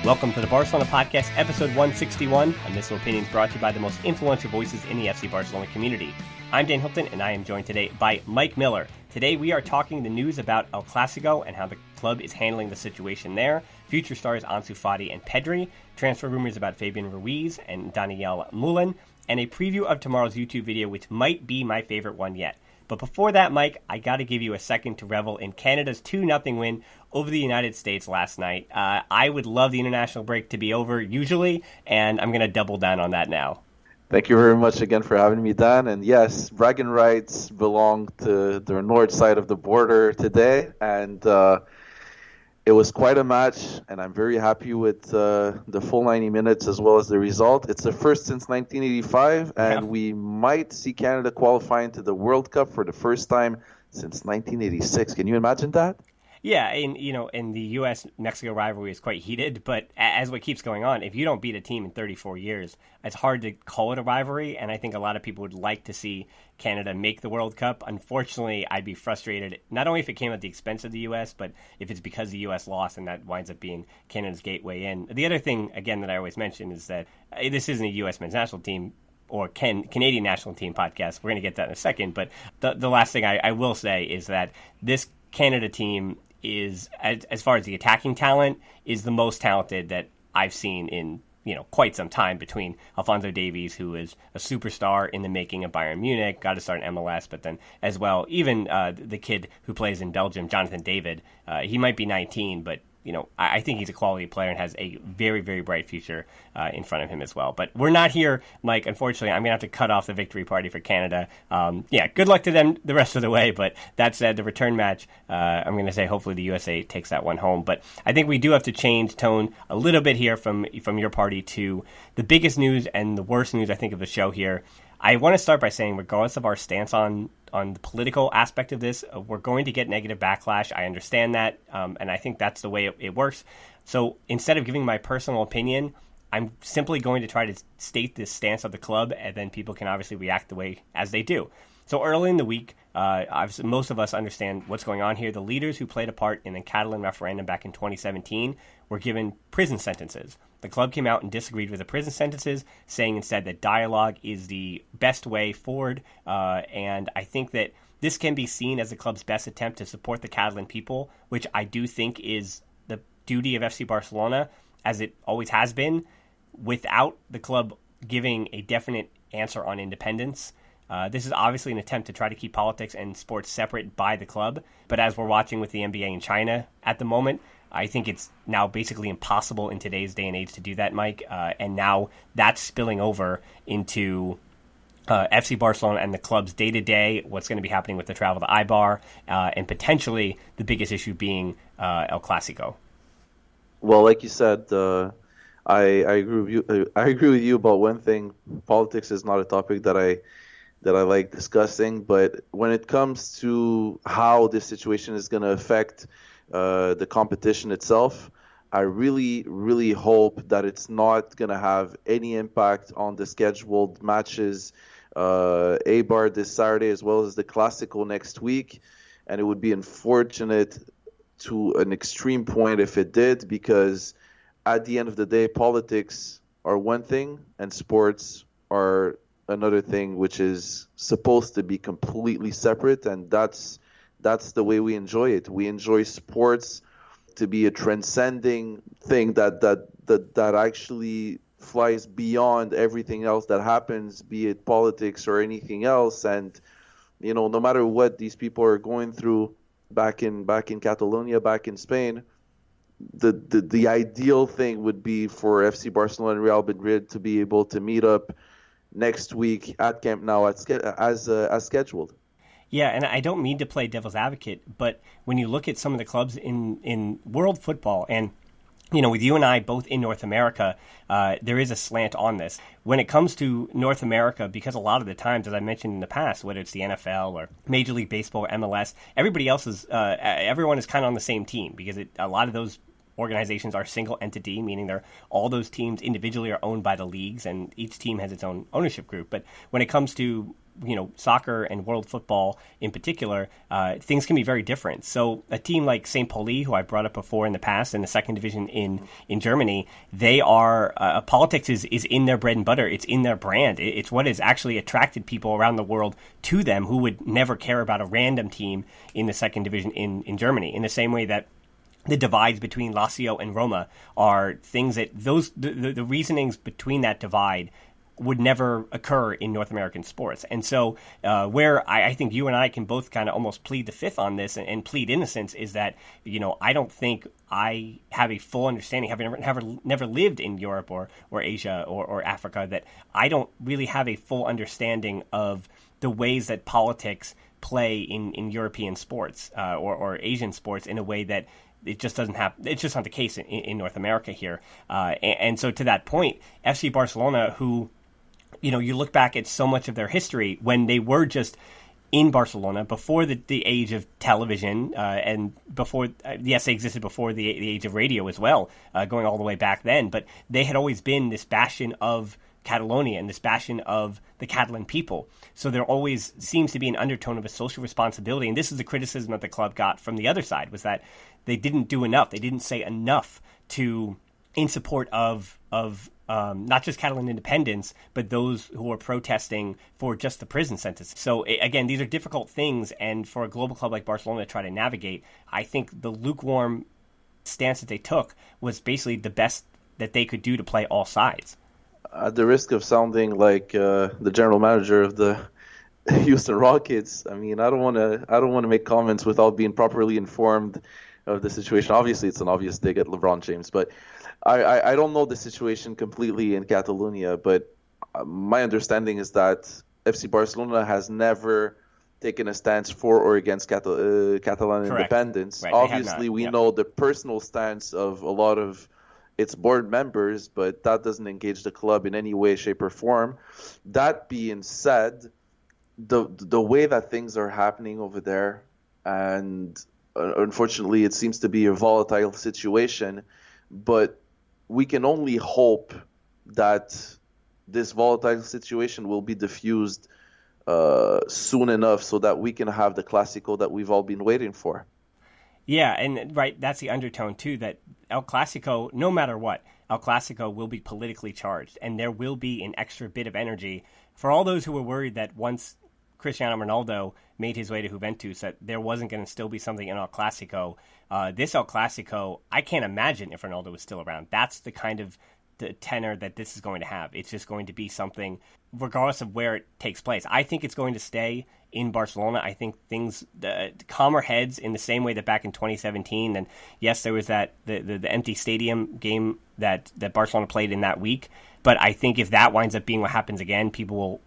Welcome to the Barcelona Podcast, episode 161. Unmissable Opinions brought to you by the most influential voices in the FC Barcelona community. I'm Dan Hilton, and I am joined today by Mike Miller. Today we are talking the news about El Clásico and how the club is handling the situation there, future stars Ansu Fati and Pedri, transfer rumors about Fabián Ruiz and Donyell Malen, and a preview of tomorrow's YouTube video, which might be my favorite one yet. But before that, Mike, I got to give you a second to revel in Canada's 2-0 win over the United States last night. I would love the international break to be over usually, and I'm going to double down on that now. Thank you very much again for having me, Dan. And yes, bragging rights belong to the north side of the border today, and it was quite a match, and I'm very happy with the full 90 minutes as well as the result. It's the first since 1985, and we might see Canada qualifying to the World Cup for the first time since 1986. Can you imagine that? Yeah, and the U.S.-Mexico rivalry is quite heated, but as what keeps going on, if you don't beat a team in 34 years, it's hard to call it a rivalry, and I think a lot of people would like to see Canada make the World Cup. Unfortunately, I'd be frustrated, not only if it came at the expense of the U.S., but if it's because the U.S. lost and that winds up being Canada's gateway in. The other thing, again, that I always mention is that this isn't a U.S. men's national team or Canadian national team podcast. We're going to get that in a second, but the last thing I will say is that this Canada team is, as far as the attacking talent, is the most talented that I've seen in quite some time, between Alphonso Davies, who is a superstar in the making of Bayern Munich, got to start in MLS, but then as well, even the kid who plays in Belgium, Jonathan David, he might be 19, but I think he's a quality player and has a very, very bright future in front of him as well. But we're not here, Mike. Unfortunately, I'm going to have to cut off the victory party for Canada. Good luck to them the rest of the way. But that said, the return match, I'm going to say hopefully the USA takes that one home. But I think we do have to change tone a little bit here from your party to the biggest news and the worst news, I think, of the show here. I want to start by saying, regardless of our stance on the political aspect of this, we're going to get negative backlash. I understand that, and I think that's the way it works. So instead of giving my personal opinion, I'm simply going to try to state the stance of the club, and then people can obviously react the way as they do. So early in the week, most of us understand what's going on here. The leaders who played a part in the Catalan referendum back in 2017 were given prison sentences. The club came out and disagreed with the prison sentences, saying instead that dialogue is the best way forward. And I think that this can be seen as the club's best attempt to support the Catalan people, which I do think is the duty of FC Barcelona, as it always has been, without the club giving a definite answer on independence. This is obviously an attempt to try to keep politics and sports separate by the club. But as we're watching with the NBA in China at the moment, I think it's now basically impossible in today's day and age to do that, Mike. And now that's spilling over into FC Barcelona and the club's day-to-day, what's going to be happening with the travel to Eibar, and potentially the biggest issue being El Clásico. Well, like you said, I agree with you. I agree with you about one thing. Politics is not a topic that I like discussing, but when it comes to how this situation is going to affect the competition itself, I really, really hope that it's not going to have any impact on the scheduled matches, Eibar this Saturday as well as the Clásico next week. And it would be unfortunate to an extreme point if it did, because at the end of the day, politics are one thing and sports are another thing, which is supposed to be completely separate, and that's the way we enjoy it. We enjoy sports to be a transcending thing that actually flies beyond everything else that happens, be it politics or anything else. And no matter what these people are going through back in Catalonia, back in Spain, the ideal thing would be for FC Barcelona and Real Madrid to be able to meet up next week at Camp Nou as scheduled. Yeah, and I don't mean to play devil's advocate, but when you look at some of the clubs in world football, and with you and I both in North America, there is a slant on this. When it comes to North America, because a lot of the times, as I mentioned in the past, whether it's the NFL or Major League Baseball or MLS, everyone is kind of on the same team, because a lot of those organizations are single entity, meaning all those teams individually are owned by the leagues, and each team has its own ownership group. But when it comes to soccer and world football in particular, things can be very different. So a team like St. Pauli, who I brought up before in the past in the second division in Germany, they are politics is in their bread and butter. It's in their brand. It's what has actually attracted people around the world to them who would never care about a random team in the second division in Germany. In the same way that the divides between Lazio and Roma are things that the reasonings between that divide would never occur in North American sports. And so where I think you and I can both kind of almost plead the fifth on this and plead innocence is that, I don't think I have a full understanding, having never lived in Europe or Asia or Africa, that I don't really have a full understanding of the ways that politics play in European sports or Asian sports in a way that it just doesn't happen. It's just not the case in North America here. And so to that point, FC Barcelona, who, you look back at so much of their history when they were just in Barcelona before the age of television and before, yes, they existed before the age of radio as well, going all the way back then. But they had always been this bastion of Catalonia and this bastion of the Catalan people. So there always seems to be an undertone of a social responsibility. And this is the criticism that the club got from the other side, was that they didn't do enough. They didn't say enough in support of not just Catalan independence, but those who are protesting for just the prison sentence. So again, these are difficult things. And for a global club like Barcelona to try to navigate, I think the lukewarm stance that they took was basically the best that they could do to play all sides. At the risk of sounding like the general manager of the Houston Rockets, I mean, I don't want to make comments without being properly informed of the situation. Obviously, it's an obvious dig at LeBron James, but I don't know the situation completely in Catalonia. But my understanding is that FC Barcelona has never taken a stance for or against Catalan Correct. independence. Right, Obviously, we know the personal stance of a lot of its board members, but that doesn't engage the club in any way, shape, or form. That being said, the way that things are happening over there, and unfortunately it seems to be a volatile situation, but we can only hope that this volatile situation will be diffused soon enough so that we can have the Clásico that we've all been waiting for. Yeah, and right, that's the undertone too, that El Clásico, no matter what, El Clásico will be politically charged, and there will be an extra bit of energy for all those who were worried that once Cristiano Ronaldo made his way to Juventus, that there wasn't going to still be something in El Clásico. This El Clásico, I can't imagine if Ronaldo was still around. That's the kind of the tenor that this is going to have. It's just going to be something, regardless of where it takes place. I think it's going to stay in Barcelona. I think things calmer heads in the same way that back in 2017, and yes, there was the empty stadium game that Barcelona played in that week. But I think if that winds up being what happens again,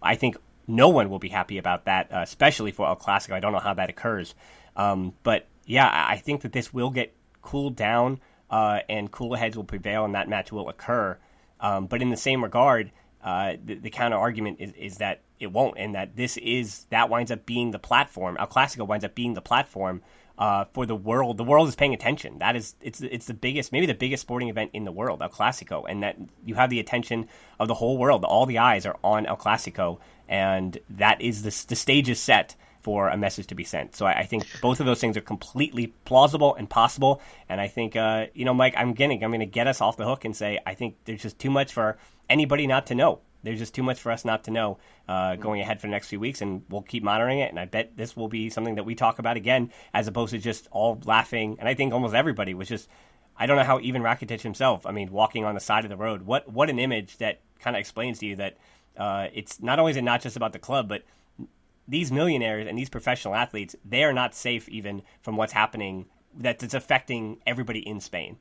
I think no one will be happy about that, especially for El Clásico. I don't know how that occurs. But yeah, I think that this will get cooled down and cooler heads will prevail and that match will occur. But in the same regard, the counter argument is that it won't, and that that winds up being the platform. El Clásico winds up being the platform for the world. The world is paying attention. It's the biggest, maybe the biggest sporting event in the world, El Clásico, and that you have the attention of the whole world. All the eyes are on El Clásico, and that is the stage is set for a message to be sent. So I think both of those things are completely plausible and possible. And I think, Mike, I'm going to get us off the hook and say I think there's just too much for anybody not to know. There's just too much for us not to know going ahead for the next few weeks, and we'll keep monitoring it. And I bet this will be something that we talk about again, as opposed to just all laughing. And I think almost everybody was just, I don't know how even Rakitic himself, walking on the side of the road, what an image that kind of explains to you that it's not only is it not just about the club, but these millionaires and these professional athletes, they are not safe even from what's happening that's affecting everybody in Spain.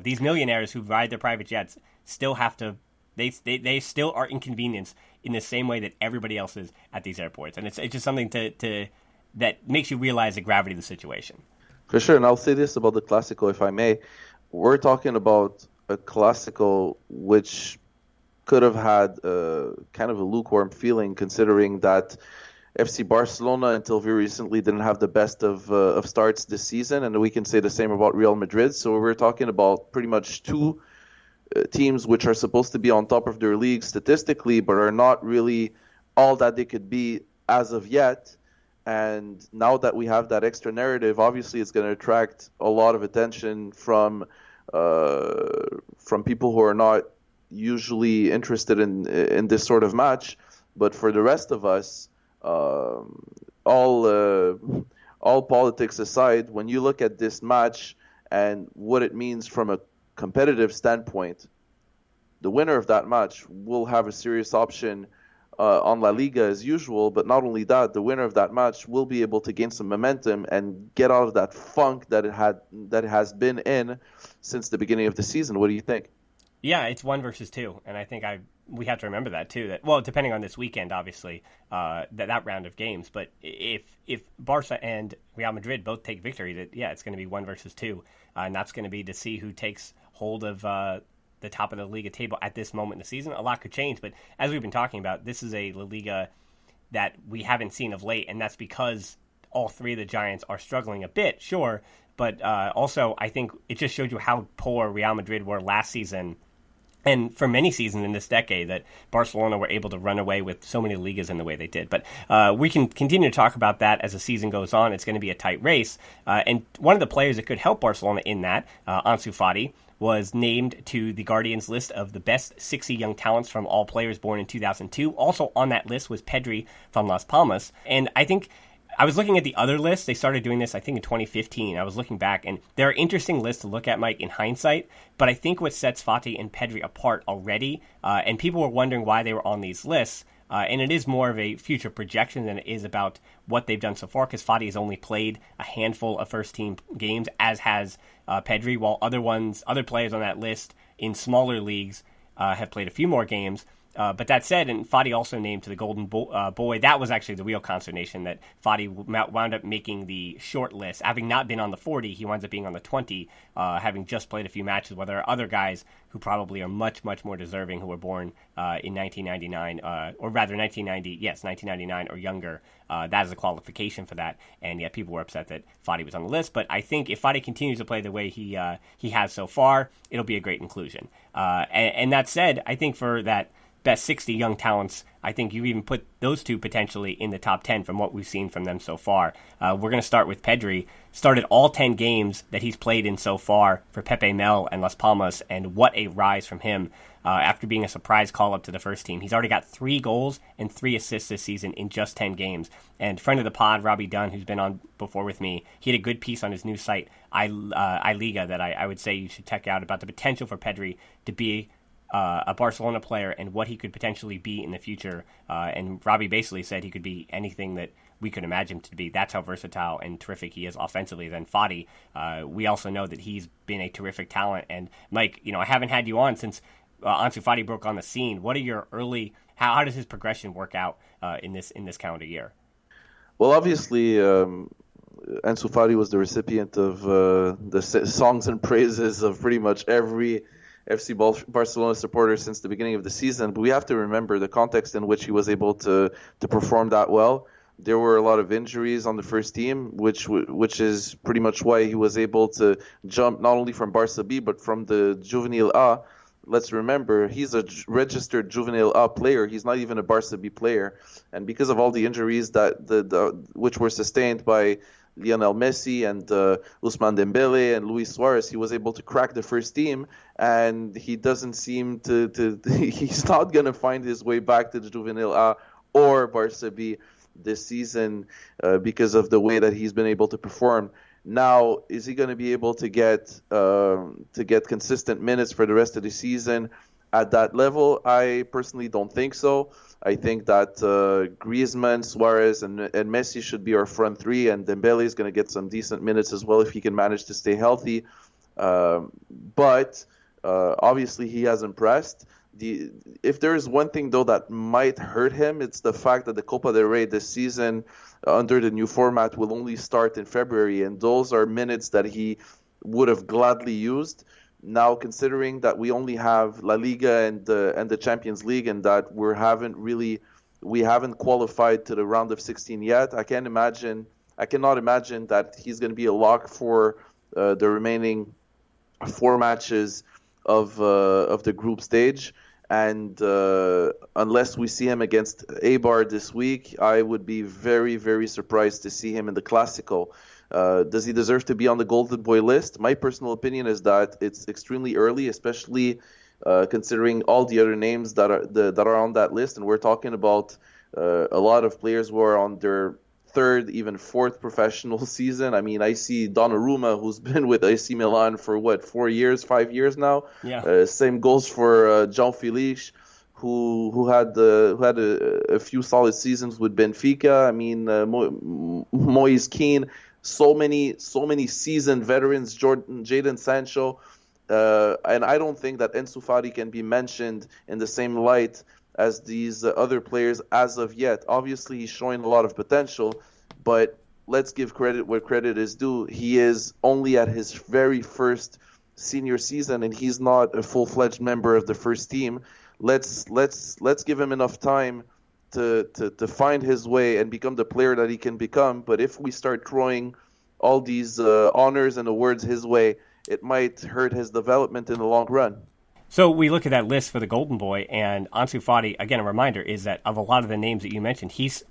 These millionaires who ride their private jets still have to, they still are inconvenienced in the same way that everybody else is at these airports. And it's just something that makes you realize the gravity of the situation. For sure, and I'll say this about the Clásico, if I may. We're talking about a Clásico which could have had kind of a lukewarm feeling, considering that FC Barcelona until very recently didn't have the best of starts this season, and we can say the same about Real Madrid. So we're talking about pretty much two teams which are supposed to be on top of their league statistically, but are not really all that they could be as of yet. And now that we have that extra narrative, obviously it's going to attract a lot of attention from people who are not usually interested in this sort of match. But for the rest of us, all politics aside, when you look at this match and what it means from a competitive standpoint, the winner of that match will have a serious option on La Liga as usual. But not only that, the winner of that match will be able to gain some momentum and get out of that funk that it has been in since the beginning of the season. What do you think? Yeah, it's 1 versus 2, and I think we have to remember that too. That, well, depending on this weekend, obviously, that round of games. But if Barca and Real Madrid both take victory, it's going to be 1 versus 2, and that's going to be to see who takes hold of the top of the Liga table at this moment in the season. A lot could change, but as we've been talking about, this is a La Liga that we haven't seen of late, and that's because all three of the giants are struggling a bit, sure, but also I think it just showed you how poor Real Madrid were last season. And for many seasons in this decade, that Barcelona were able to run away with so many Ligas in the way they did. But we can continue to talk about that as the season goes on. It's going to be a tight race. And one of the players that could help Barcelona in that, Ansu Fati, was named to the Guardian's list of the best 60 young talents from all players born in 2002. Also on that list was Pedri from Las Palmas. And I think I was looking at the other lists. They started doing this, I think, in 2015. I was looking back, and there are interesting lists to look at, Mike, in hindsight. But I think what sets Fati and Pedri apart already, and people were wondering why they were on these lists, and it is more of a future projection than it is about what they've done so far, because Fati has only played a handful of first-team games, as has Pedri, while other players on that list in smaller leagues have played a few more games. But that said, and Fati also named to the Golden Boy, that was actually the real consternation, that Fati wound up making the short list. Having not been on the 40, he winds up being on the 20, having just played a few matches, while there are other guys who probably are much, much more deserving who were born in 1999, or rather 1999 or younger. That is a qualification for that, and yet people were upset that Fati was on the list. But I think if Fati continues to play the way he has so far, it'll be a great inclusion. And that said, I think for that best 60 young talents, I think you even put those two potentially in the top 10 from what we've seen from them so far. We're going to start with Pedri. Started all 10 games that he's played in so far for Pepe Mel and Las Palmas, and what a rise from him after being a surprise call-up to the first team. He's already got 3 goals and 3 assists this season in just 10 games. And friend of the pod, Robbie Dunn, who's been on before with me, he had a good piece on his new site, iLiga, that I would say you should check out, about the potential for Pedri to be a Barcelona player and what he could potentially be in the future. And Robbie basically said he could be anything that we could imagine him to be. That's how versatile and terrific he is offensively. Then Fati, we also know that he's been a terrific talent. And Mike, I haven't had you on since Ansu Fati broke on the scene. What are your early? How does his progression work out in this calendar year? Well, obviously, Ansu Fati was the recipient of the songs and praises of pretty much every FC Barcelona supporter since the beginning of the season. But we have to remember the context in which he was able to perform that well. There were a lot of injuries on the first team, which is pretty much why he was able to jump not only from Barca B but from the Juvenil A. Let's remember, he's a registered Juvenil A player. He's not even a Barca B player. And because of all the injuries which were sustained by Lionel Messi and Ousmane Dembele and Luis Suarez, he was able to crack the first team, and he doesn't seem to he's not going to find his way back to the Juvenil A or Barca B this season because of the way that he's been able to perform. Now, is he going to be able to get consistent minutes for the rest of the season at that level? I personally don't think so. I think that Griezmann, Suarez, and Messi should be our front three, and Dembele is going to get some decent minutes as well if he can manage to stay healthy. But obviously, he has impressed. If there is one thing, though, that might hurt him, it's the fact that the Copa del Rey this season, under the new format, will only start in February, and those are minutes that he would have gladly used. Now, considering that we only have La Liga and the Champions League, and that we haven't qualified to the round of 16 yet, I cannot imagine that he's going to be a lock for the remaining 4 matches of the group stage. And unless we see him against Eibar this week, I would be very, very surprised to see him in the Clásico. Does he deserve to be on the Golden Boy list? My personal opinion is that it's extremely early, especially considering all the other names that are on that list. And we're talking about a lot of players who are on their third, even fourth professional season. I mean, I see Donnarumma, who's been with AC Milan for 5 years now. Yeah. Same goes for João Felix, who had a few solid seasons with Benfica. I mean, Moise Kean, so many seasoned veterans, Jadon Sancho, and I don't think that Ansu Fati can be mentioned in the same light as these other players as of yet. Obviously, he's showing a lot of potential, but let's give credit where credit is due. He is only at his very first senior season, and he's not a full-fledged member of the first team. Let's give him enough time to find his way and become the player that he can become. But if we start throwing all these honors and awards his way, it might hurt his development in the long run. So we look at that list for the Golden Boy, and Ansu Fati, again, a reminder, is that of a lot of the names that you mentioned, he's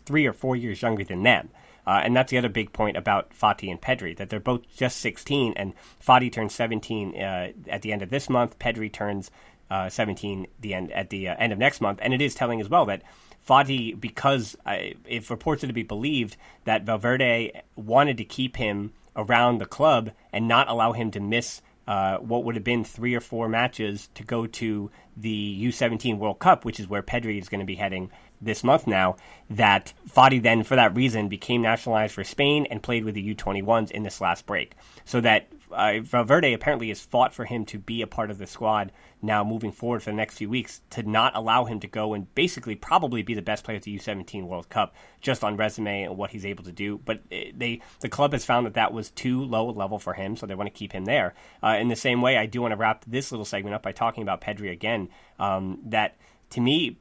3 or 4 years younger than them. And that's the other big point about Fati and Pedri, that they're both just 16, and Fati turns 17 at the end of this month. Pedri turns 17 at the end of next month. And it is telling as well that Fati, because if reports are to be believed, that Valverde wanted to keep him around the club and not allow him to miss what would have been 3 or 4 matches to go to the U17 World Cup, which is where Pedri is going to be heading this month now, that Fati then, for that reason, became nationalized for Spain and played with the U21s in this last break. So that Valverde apparently has fought for him to be a part of the squad now moving forward for the next few weeks, to not allow him to go and basically probably be the best player at the U17 World Cup just on resume and what he's able to do. But the club has found that was too low a level for him, so they want to keep him there. In the same way, I do want to wrap this little segment up by talking about Pedri again, that to me,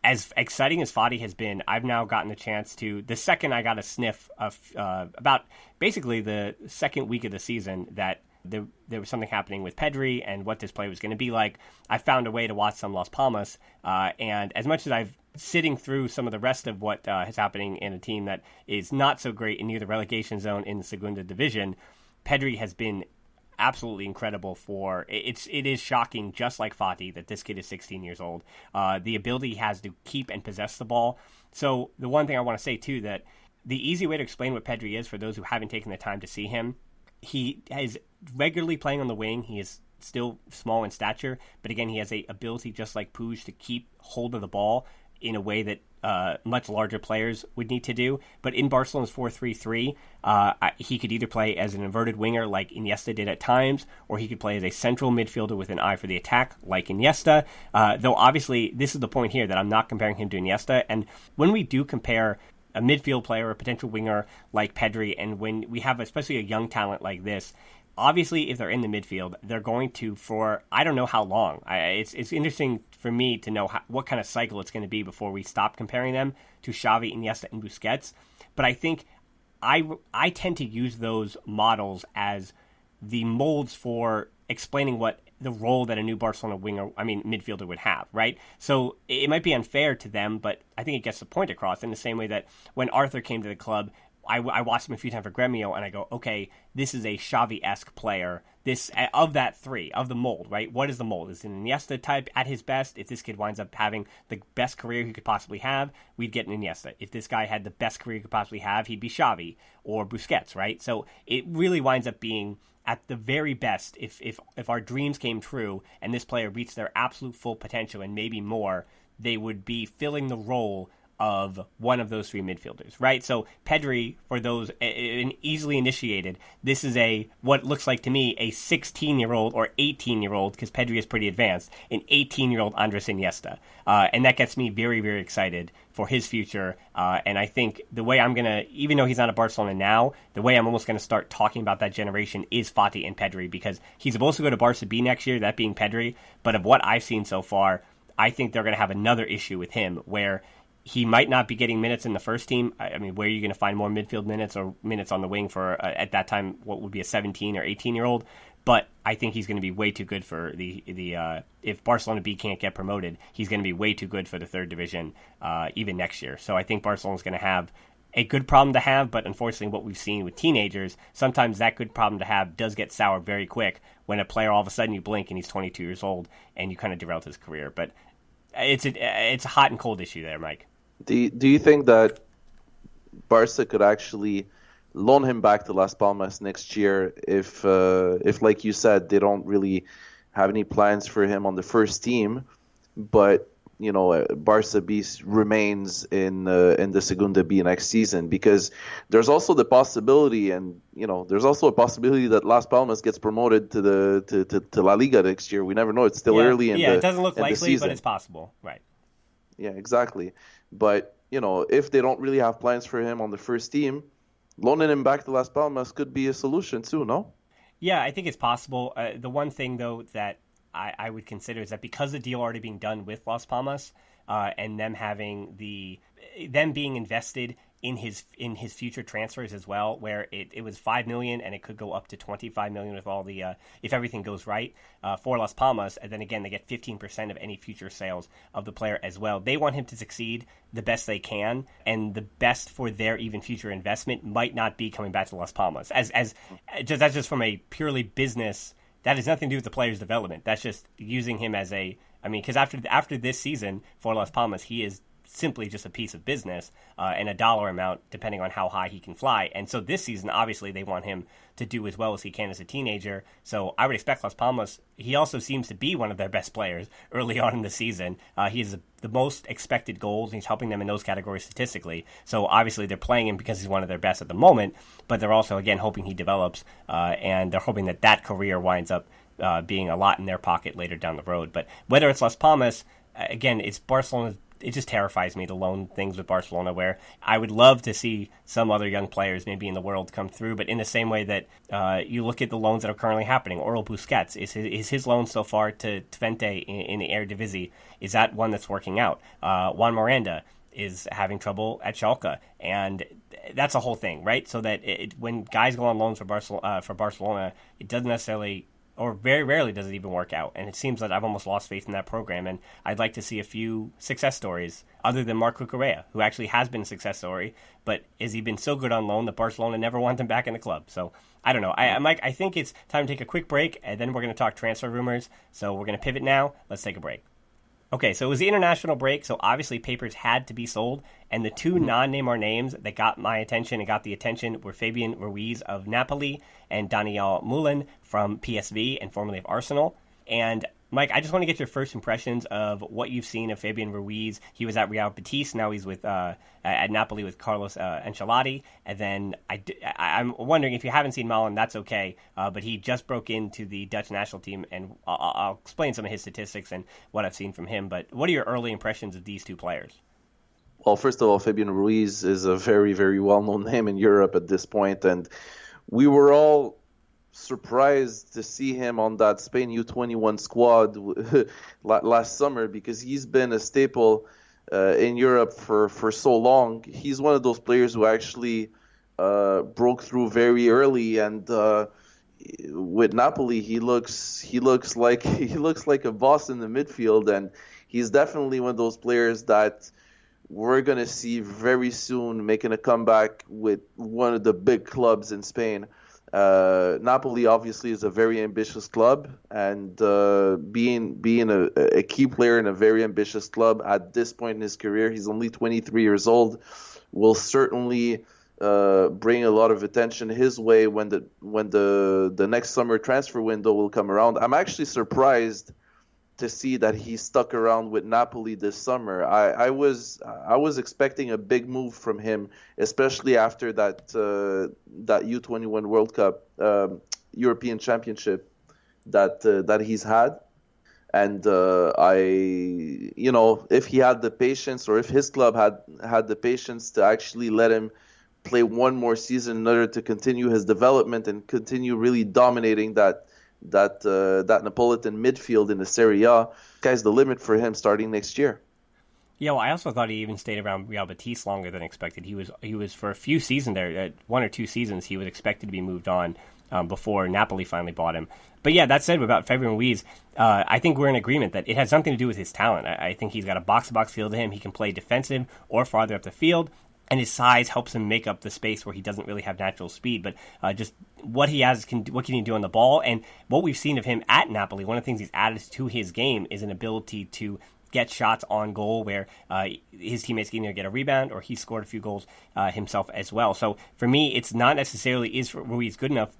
as exciting as Fati has been, I've now gotten the chance to, the second I got a sniff of about basically the second week of the season, that there was something happening with Pedri and what this play was going to be like, I found a way to watch some Las Palmas. And as much as I've sitting through some of the rest of what is happening in a team that is not so great in near the relegation zone in the Segunda Division, Pedri has been absolutely incredible. It is shocking, just like Fati, that this kid is 16 years old. The ability he has to keep and possess the ball. So the one thing I want to say too, that the easy way to explain what Pedri is for those who haven't taken the time to see him, he is regularly playing on the wing. He is still small in stature, but again, he has a ability just like Puig to keep hold of the ball in a way that much larger players would need to do. But in Barcelona's 4-3-3, he could either play as an inverted winger like Iniesta did at times, or he could play as a central midfielder with an eye for the attack like Iniesta. Though obviously, this is the point here that I'm not comparing him to Iniesta. And when we do compare a midfield player, a potential winger like Pedri, and when we have especially a young talent like this, obviously, if they're in the midfield, they're going to, for I don't know how long. It's interesting for me to know what kind of cycle it's going to be before we stop comparing them to Xavi, Iniesta, and Busquets. But I think I tend to use those models as the molds for explaining what the role that a new Barcelona midfielder would have, right? So it might be unfair to them, but I think it gets the point across in the same way that when Arthur came to the club, I watched him a few times for Gremio, and I go, okay, this is a Xavi-esque player. This of that three, of the mold, right? What is the mold? Is it an Iniesta type at his best? If this kid winds up having the best career he could possibly have, we'd get an Iniesta. If this guy had the best career he could possibly have, he'd be Xavi or Busquets, right? So it really winds up being, at the very best, if our dreams came true and this player reached their absolute full potential and maybe more, they would be filling the role of one of those three midfielders, right? So Pedri, for those easily initiated, this is what looks like to me a 16-year-old or 18-year-old, because Pedri is pretty advanced, an 18-year-old Andres Iniesta. And that gets me very, very excited for his future. And I think the way I'm going to, even though he's not at Barcelona now, the way I'm almost going to start talking about that generation is Fati and Pedri, because he's supposed to go to Barca B next year, that being Pedri. But of what I've seen so far, I think they're going to have another issue with him where he might not be getting minutes in the first team. I mean, where are you going to find more midfield minutes or minutes on the wing for, at that time, what would be a 17 or 18-year-old? But I think he's going to be way too good for the if Barcelona B can't get promoted, he's going to be way too good for the third division even next year. So I think Barcelona's going to have a good problem to have, but unfortunately what we've seen with teenagers, sometimes that good problem to have does get sour very quick when a player all of a sudden you blink and he's 22 years old and you kind of derailed his career. But it's a hot and cold issue there, Mike. Do you think that Barca could actually loan him back to Las Palmas next year if like you said, they don't really have any plans for him on the first team, but Barca B remains in the Segunda B next season? Because there's also the possibility, that Las Palmas gets promoted to La Liga next year. We never know. It's still early in the season. It doesn't look likely, but it's possible, right? Yeah, exactly. But if they don't really have plans for him on the first team, loaning him back to Las Palmas could be a solution too, no? Yeah, I think it's possible. The one thing, though, that I would consider is that because the deal already being done with Las Palmas and them being invested in his future transfers as well, where it was $5 million and it could go up to $25 million with all the if everything goes right for Las Palmas, and then again they get 15% of any future sales of the player as well. They want him to succeed the best they can, and the best for their even future investment might not be coming back to Las Palmas. That's just from a purely business. That has nothing to do with the player's development. That's just using him as because after this season for Las Palmas, he is simply just a piece of business and a dollar amount depending on how high he can fly. And so this season, obviously, they want him to do as well as he can as a teenager. So I would expect Las Palmas. He also seems to be one of their best players early on in the season. He has the most expected goals, and he's helping them in those categories statistically. So obviously they're playing him because he's one of their best at the moment, but they're also, again, hoping he develops, and they're hoping that career winds up being a lot in their pocket later down the road. But whether it's Las Palmas, again, it's Barcelona. It just terrifies me to loan things with Barcelona, where I would love to see some other young players maybe in the world come through. But in the same way that you look at the loans that are currently happening, Oral Busquets, is his loan so far to Twente in the Eredivisie, is that one that's working out? Juan Miranda is having trouble at Schalke, and that's a whole thing, right? So that when guys go on loans for Barcelona, it doesn't necessarily, or very rarely does it even work out. And it seems that I've almost lost faith in that program, and I'd like to see a few success stories other than Marc Cucurella, who actually has been a success story, but has he been so good on loan that Barcelona never want him back in the club? So I don't know. Mike, I think it's time to take a quick break, and then we're going to talk transfer rumors. So we're going to pivot now. Let's take a break. Okay, so it was the international break, so obviously papers had to be sold, and the two non-Neymar names that got my attention and got the attention were Fabián Ruiz of Napoli and Donyell Malen from PSV and formerly of Arsenal. And Mike, I just want to get your first impressions of what you've seen of Fabián Ruiz. He was at Real Betis, now he's with at Napoli with Carlos Ancelotti. And then I'm wondering, if you haven't seen Malen, that's okay, but he just broke into the Dutch national team, and I'll explain some of his statistics and what I've seen from him. But what are your early impressions of these two players? Well, first of all, Fabián Ruiz is a very, very well-known name in Europe at this point, and we were all surprised to see him on that Spain U21 squad last summer, because he's been a staple in Europe for so long. He's one of those players who actually broke through very early, and with Napoli, he looks like a boss in the midfield, and he's definitely one of those players that we're going to see very soon making a comeback with one of the big clubs in Spain. Napoli obviously is a very ambitious club, and being a key player in a very ambitious club at this point in his career, he's only 23 years old, will certainly bring a lot of attention his way when the next summer transfer window will come around. I'm actually surprised to see that he stuck around with Napoli this summer. I was expecting a big move from him, especially after that U21 World Cup European Championship that he's had. And if he had the patience, or if his club had the patience to actually let him play one more season in order to continue his development and continue really dominating that Neapolitan midfield in the Serie A, sky's the limit for him starting next year. Yeah, well, I also thought he even stayed around Real Betis longer than expected. He was for a few seasons there, 1 or 2 seasons, he was expected to be moved on before Napoli finally bought him. But yeah, that said about Fabián Ruiz, I think we're in agreement that it has something to do with his talent. I think he's got a box-to-box feel to him. He can play defensive or farther up the field, and his size helps him make up the space where he doesn't really have natural speed. But just what he has, what can he do on the ball, and what we've seen of him at Napoli, one of the things he's added to his game is an ability to get shots on goal where his teammates can either get a rebound or he scored a few goals himself as well. So for me, it's not necessarily is Ruiz good enough,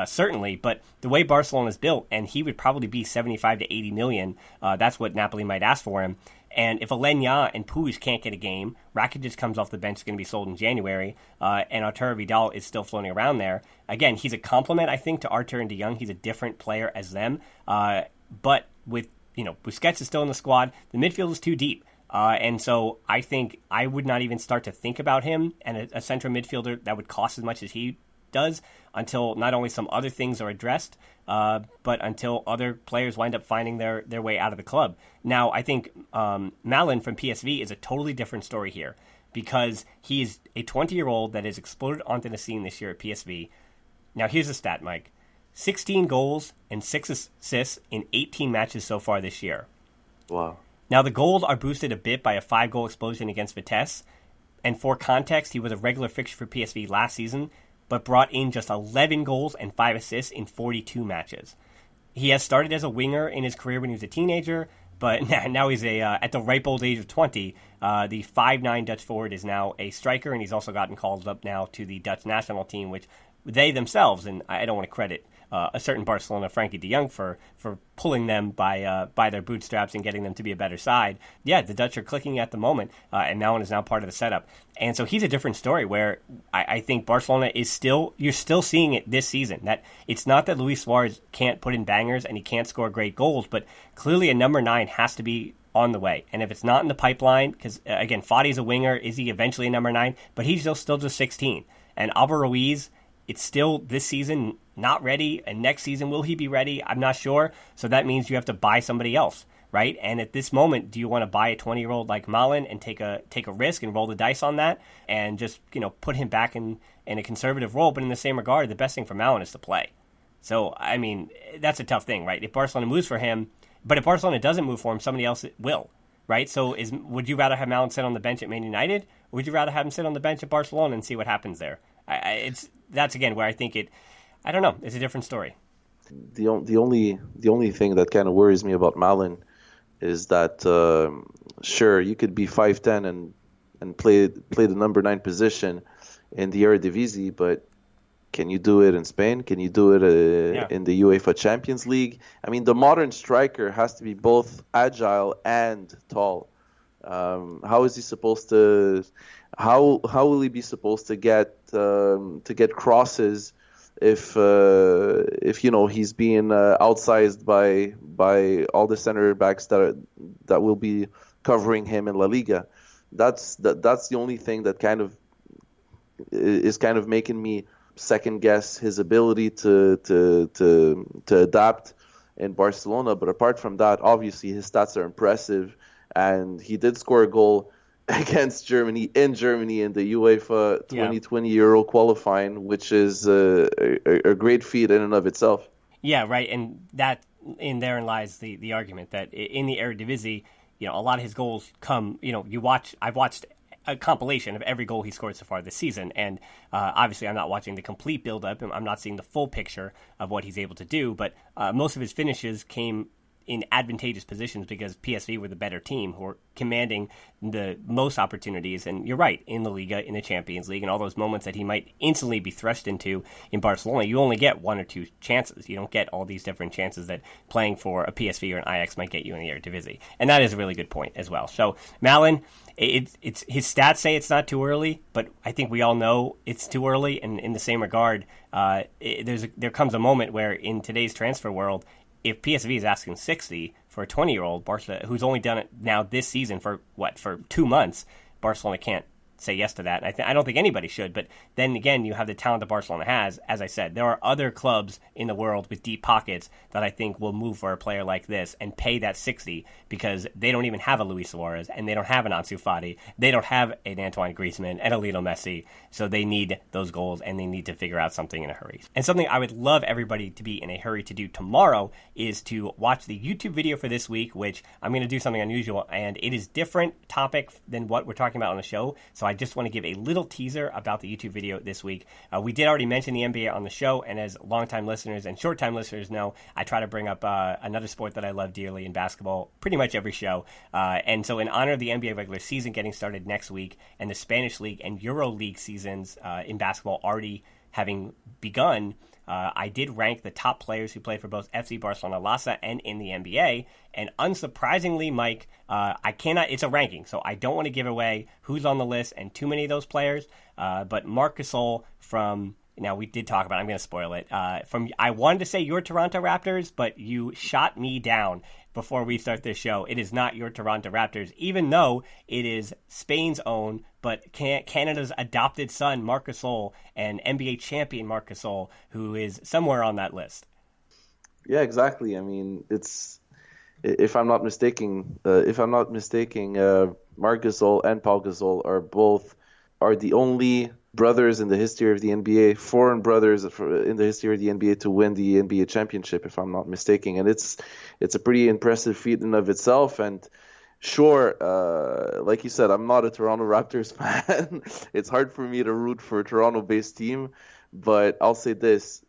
certainly, but the way Barcelona is built, and he would probably be 75 to 80 million, that's what Napoli might ask for him. And if Alenya and Puig can't get a game, Rakitic comes off the bench, is going to be sold in January, and Arturo Vidal is still floating around there. Again, he's a complement, I think, to Artur and De Jong. He's a different player as them. But with Busquets is still in the squad, the midfield is too deep. And so I think I would not even start to think about him and a central midfielder that would cost as much as he does until not only some other things are addressed, but until other players wind up finding their way out of the club. Now, I think Malen from PSV is a totally different story here because he is a 20-year-old that has exploded onto the scene this year at PSV. Now, here's a stat, Mike. 16 goals and 6 assists in 18 matches so far this year. Wow. Now, the goals are boosted a bit by a 5-goal explosion against Vitesse. And for context, he was a regular fixture for PSV last season, but brought in just 11 goals and 5 assists in 42 matches. He has started as a winger in his career when he was a teenager, but now he's at the ripe old age of 20. The 5'9" Dutch forward is now a striker, and he's also gotten called up now to the Dutch national team, which they themselves, and I don't want to credit a certain Barcelona, Frankie de Jong, for pulling them by their bootstraps and getting them to be a better side. Yeah, the Dutch are clicking at the moment, and Malen is now part of the setup. And so he's a different story where I think Barcelona is you're still seeing it this season. That it's not that Luis Suarez can't put in bangers and he can't score great goals, but clearly a number 9 has to be on the way. And if it's not in the pipeline, because again, Fati's a winger, is he eventually a number 9? But he's still just 16. And Alba Ruiz, it's still this season not ready, and next season will he be ready? I'm not sure. So that means you have to buy somebody else, right? And at this moment, do you want to buy a 20-year-old like Malen and take a risk and roll the dice on that and just put him back in a conservative role? But in the same regard, the best thing for Malen is to play. So I mean, that's a tough thing, right? If Barcelona moves for him, but if Barcelona doesn't move for him, somebody else will, right? So would you rather have Malen sit on the bench at Man United, or would you rather have him sit on the bench at Barcelona and see what happens there? That's again where I think I don't know. It's a different story. The only thing that kind of worries me about Malen is that sure, you could be 5'10" and play the number 9 position in the Eredivisie, but can you do it in Spain? Can you do it in the UEFA Champions League? I mean, the modern striker has to be both agile and tall. How is he supposed to? How will he be supposed to get crosses if he's being outsized by all the center backs that will be covering him in La Liga? That's the only thing that is making me second guess his ability to adapt in Barcelona. But apart from that, obviously his stats are impressive, and he did score a goal against Germany in the UEFA 2020 Euro qualifying, which is a great feat in and of itself. Yeah, right, and therein lies the argument that in the Eredivisie, a lot of his goals come. I've watched a compilation of every goal he scored so far this season, and obviously I'm not watching the complete build-up, and I'm not seeing the full picture of what he's able to do, but most of his finishes came in advantageous positions because PSV were the better team who were commanding the most opportunities. And you're right, in the Liga, in the Champions League, and all those moments that he might instantly be thrust into in Barcelona, you only get 1 or 2 chances. You don't get all these different chances that playing for a PSV or an Ajax might get you in the Eredivisie. And that is a really good point as well. So Malen, it's his stats say it's not too early, but I think we all know it's too early. And in the same regard, there comes a moment where in today's transfer world, if PSV is asking 60 for a 20-year-old Barcelona who's only done it now this season for 2 months, Barcelona can't say yes to that. I don't think anybody should. But then again, you have the talent that Barcelona has. As I said, there are other clubs in the world with deep pockets that I think will move for a player like this and pay that 60 because they don't even have a Luis Suarez and they don't have an Ansu Fati. They don't have an Antoine Griezmann and a Lionel Messi. So they need those goals and they need to figure out something in a hurry. And something I would love everybody to be in a hurry to do tomorrow is to watch the YouTube video for this week, which I'm going to do something unusual, and it is different topic than what we're talking about on the show. So I just want to give a little teaser about the YouTube video this week. We did already mention the NBA on the show, and as longtime listeners and short-time listeners know, I try to bring up another sport that I love dearly in basketball pretty much every show. And so in honor of the NBA regular season getting started next week and the Spanish League and Euro League seasons in basketball already having begun, I did rank the top players who played for both FC Barcelona Lhasa and in the NBA. And unsurprisingly, Mike, it's a ranking, so I don't want to give away who's on the list and too many of those players. But Marc Gasol now we did talk about it, I'm going to spoil it. I wanted to say your Toronto Raptors, but you shot me down before we start this show. It is not your Toronto Raptors, even though it is Spain's own, but Canada's adopted son, Marc Gasol, and NBA champion Marc Gasol, who is somewhere on that list. Yeah, exactly. I mean, if I'm not mistaken, Marc Gasol and Paul Gasol are the only brothers in the history of the NBA, foreign brothers in the history of the NBA to win the NBA championship, if I'm not mistaken. And it's a pretty impressive feat in of itself. And sure, like you said, I'm not a Toronto Raptors fan. It's hard for me to root for a Toronto-based team. But I'll say this: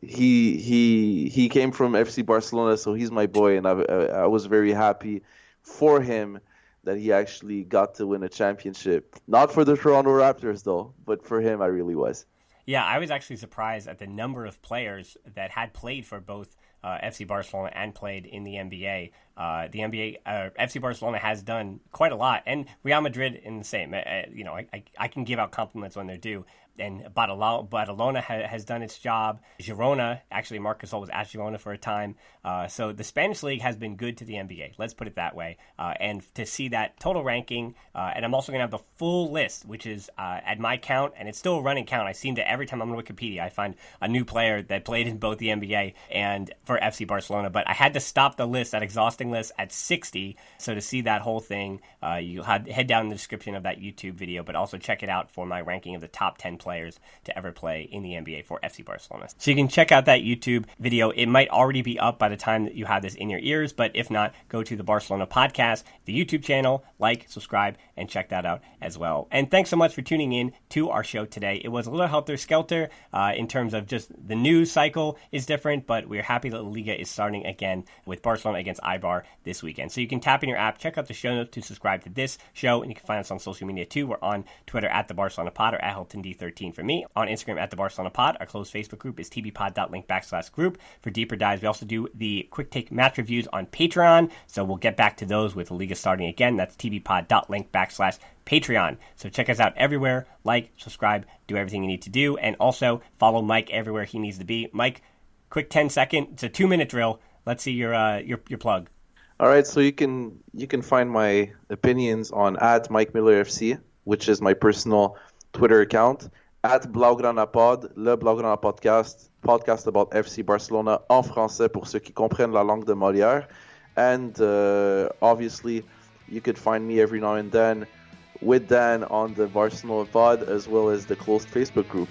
he came from FC Barcelona, so he's my boy, and I was very happy for him that he actually got to win a championship. Not for the Toronto Raptors, though, but for him, I really was. Yeah, I was actually surprised at the number of players that had played for both FC Barcelona and played in the NBA. FC Barcelona has done quite a lot, and Real Madrid in the same. I can give out compliments when they're due. And Badalona has done its job. Girona, actually, Marc Gasol was at Girona for a time. So the Spanish League has been good to the NBA. Let's put it that way. And to see that total ranking, and I'm also going to have the full list, which is at my count, and it's still a running count. I seem to, every time I'm on Wikipedia, I find a new player that played in both the NBA and for FC Barcelona. But I had to stop the list, that exhausting list, at 60. So to see that whole thing, you head down in the description of that YouTube video, but also check it out for my ranking of the top 10 players to ever play in the NBA for FC Barcelona. So you can check out that YouTube video. It might already be up by the time that you have this in your ears, but if not, go to the Barcelona Podcast, the YouTube channel, like, subscribe, and check that out as well. And thanks so much for tuning in to our show today. It was a little helter-skelter in terms of just the news cycle is different, but we're happy that La Liga is starting again with Barcelona against Eibar this weekend. So you can tap in your app, check out the show notes to subscribe to this show, and you can find us on social media too. We're on Twitter at the Barcelona Pod or at HiltonD13 for me. On Instagram at the Barcelona Pod. Our closed Facebook group is tbpod.link/group for deeper dives. We also do the quick take match reviews on Patreon, so we'll get back to those with La Liga starting again. That's tbpod.link/Patreon. So check us out everywhere. Like, subscribe, do everything you need to do, and also follow Mike everywhere he needs to be. Mike, quick 10-second. It's a 2-minute drill. Let's see your plug. All right, so you can find my opinions on at Mike Miller FC, which is my personal Twitter account, at Blaugrana Pod, le Blaugrana podcast about FC Barcelona en français pour ceux qui comprennent la langue de Molière. And obviously, you could find me every now and then with Dan on the Barcelona Pod, as well as the closed Facebook group.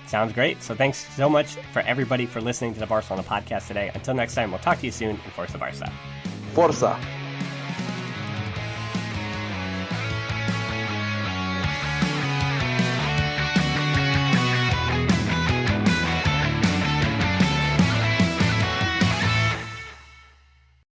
Sounds great. So thanks so much for everybody for listening to the Barcelona Podcast today. Until next time, we'll talk to you soon, and Forza Barça. Forza!